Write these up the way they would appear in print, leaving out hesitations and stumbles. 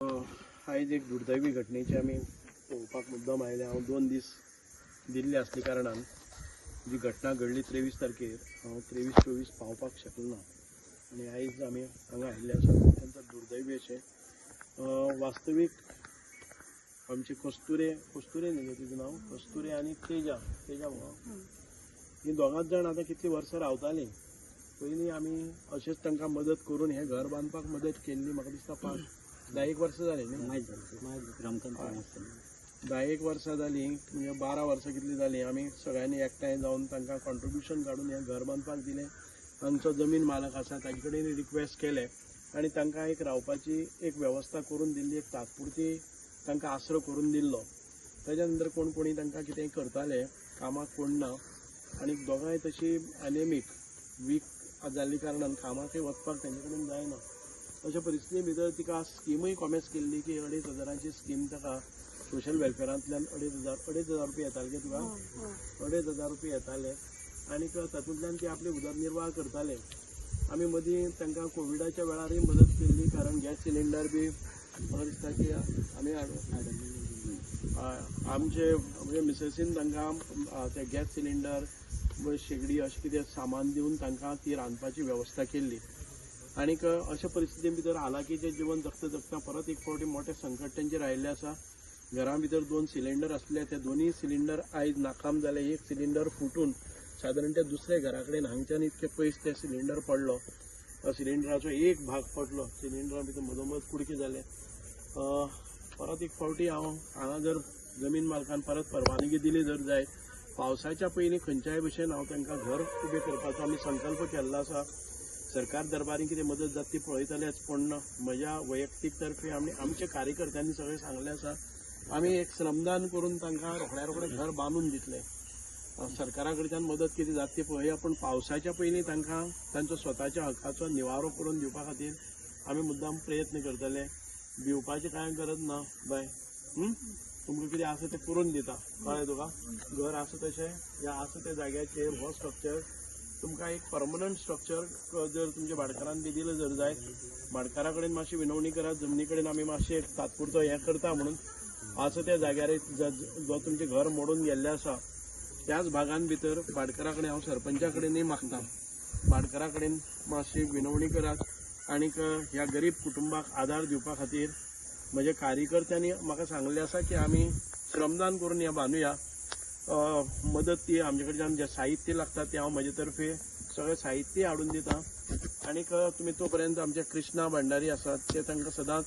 आयज एक दुर्दैवी घटनेची आमी पळोवपाक मुद्दम आयले। हांव 2 दीस दिल्ली आसले कारणान जी घटना घडली 23 तारखेर हांव 23-24 पावपाक शकलो ना आनी आयज आमी हांगा आयिल्ले आसा। अत्यंत दुर्दैवी अशें वास्तवीक आमचे कस्तुरे न्ही तिजें नांव, कस्तुरे आनी तेजा ही दोगांच जाण आतां कितलीं वर्सां रावतालीं। पयलीं आमी अशेंच तांकां मदत करून हें घर बांदपाक मदत केल्ली। म्हाका दिसता 5-10 वर्सां जालीं न्ही, 10 वर्सां जालीं, म्हणजे 12 वर्सां कितलीं जालीं। आमी सगळ्यांनी एकठांय जावन तांकां कॉन्ट्रिब्युशन काडून हें घर बांदपाक दिलें। हांगचो जमीन मालक आसा ताजे कडेन रिक्वेस्ट केलें आनी तांकां एक रावपाची एक वेवस्था करून दिल्ली, एक तात्पुरती तांकां आसरो करून दिल्लो। ताज्या नंतर कोणी तांकां कितेंय करताले, कामाक कोण ना आनी दोगांय तशी एनेमीक वीक जाल्ली कारणान कामाकय वचपाक तांचे कडेन जायना। अशा परिस्थिती भितर तिका स्किमूय कॉमेस केल्ली की 2,500 स्कीम ताका सोशल वेलफेअरांतल्यान 2,500 रुपया येताले गे तुका, 2,500 रुपया येताले आनी तातूंतल्यान ती आपली उदरनिर्वाह करताले। आमी मदीं तांकां कोविडाच्या वेळारय मदत केल्ली, कारण गॅस सिलिंडर बी म्हाका दिसता की आमी आमचे म्हणजे मिसेसीन तांकां ते गॅस सिलिंडर शेगडी अशें कितें सामान दिवन तांकां ती रांदपाची वेवस्था केल्ली। आनीक अशा परिस्थिती भितर हालाकीचें जिवन जगता परत एक फावटी मोठे संकट तांचेर आयिल्लें आसा। घरा भितर 2 सिलिंडर आसले, ते दोनूय सिलिंडर आयज नाकाम जाले। एक सिलिंडर फुटून सादारण त्या दुसऱ्या घरा कडेन हांगच्यान इतके पयस ते सिलिंडर पडलो, सिलिंडराचो एक भाग पडलो, सिलिंडरा भितर मदोमद कुडके जाले। परत एक फावटी हांगा जर जमीन मालकान परत परवानगी दिली जर जायत, पावसाच्या पयलीं खंयच्याय भशेन हांव तांकां घर उबें करपाचो आमी संकल्प केल्लो आसा। सरकार दरबारी कितें मदत जाता ती पळयतलेच, पूण म्हज्या वैयक्तीक तर्फे आमच्या कार्यकर्त्यांनी सगळें सांगलें आसा आमी एक श्रमदान करून तांकां रोखड्या घर बांदून दितले। सरकारा कडच्यान मदत कितें जाता ती पळया, पूण पावसाच्या पयलीं तांकां तांचो स्वताच्या हक्काचो निवारो करून दिवपा खातीर आमी मुद्दाम प्रयत्न करतले। भिवपाची कांय गरज ना बाय, तुमकां कितें आसा तें करून दिता, कळ्ळें तुका। घर आसा तशें ह्या आसा त्या जाग्याचेर हो स्ट्रक्चर तुमकां एक परमनंट स्ट्रक्चर जर तुमच्या भाटकारान बी दिलं जर जायत, भाटकारा कडेन मातशी विनवणी करात, जमनी कडेन आमी मातशें एक तात्पुरतो हें करता म्हणून। आसा त्या जाग्यार जो तुमचें घर मोडून गेल्लें आसा त्याच भागान भितर भाटकारा कडेन हांव सरपंचा कडेनय मागता, भाटकारा कडेन मातशी विनवणी करात आनीक ह्या गरीब कुटुंबाक आदार दिवपा खातीर म्हज्या कार्यकर्त्यांनी म्हाका सांगलें आसा की आमी श्रमदान करून हें बांदुया। मदत ती आमचे कडच्यान जें साहित्य लागता तें हांव म्हजे तर्फे सगळें साहित्य हाडून दिता। आनीक तुमी तो पर्यंत आमचे कृष्णा भंडारी आसात, ते तांकां सदांच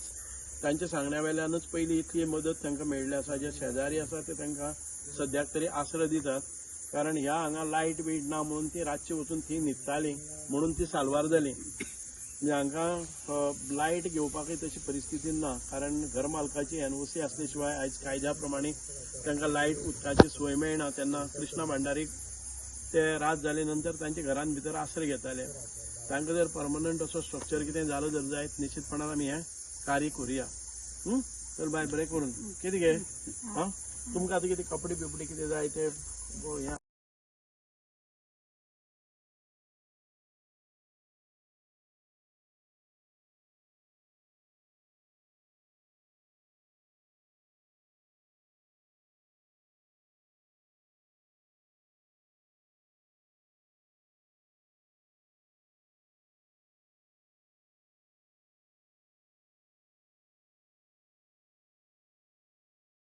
तांच्या सांगण्या वेल्यानूच पयली इतली मदत तांकां मेळ्ळी आसा। जे शेजारी आसा ते तांकां सद्याक तरी आसरो दितात, कारण ह्या हांगा लायट बीट ना म्हणून ती रातची वचून थंय न्हिदतालीं म्हणून ती साल्वार जाली। म्हणजे हांकां लायट घेवपाकय तशी परिस्थिती ना, कारण घर मालकाची NOC आसले शिवाय आयज कायद्या प्रमाणे तांकां लायट उदकाची सोय मेळना। तेन्ना कृष्णा भंडारीक ते रात जाले नंतर तांच्या घरान भितर आसरो घेताले। तांकां जर परमनंट असो स्ट्रक्चर कितें जालो जर जायत, निश्चितपणान आमी हें कार्य करुया। तर बाय बरें करून कितें गे तुमकां आतां कितें कपडे बिपडे कितें जाय ते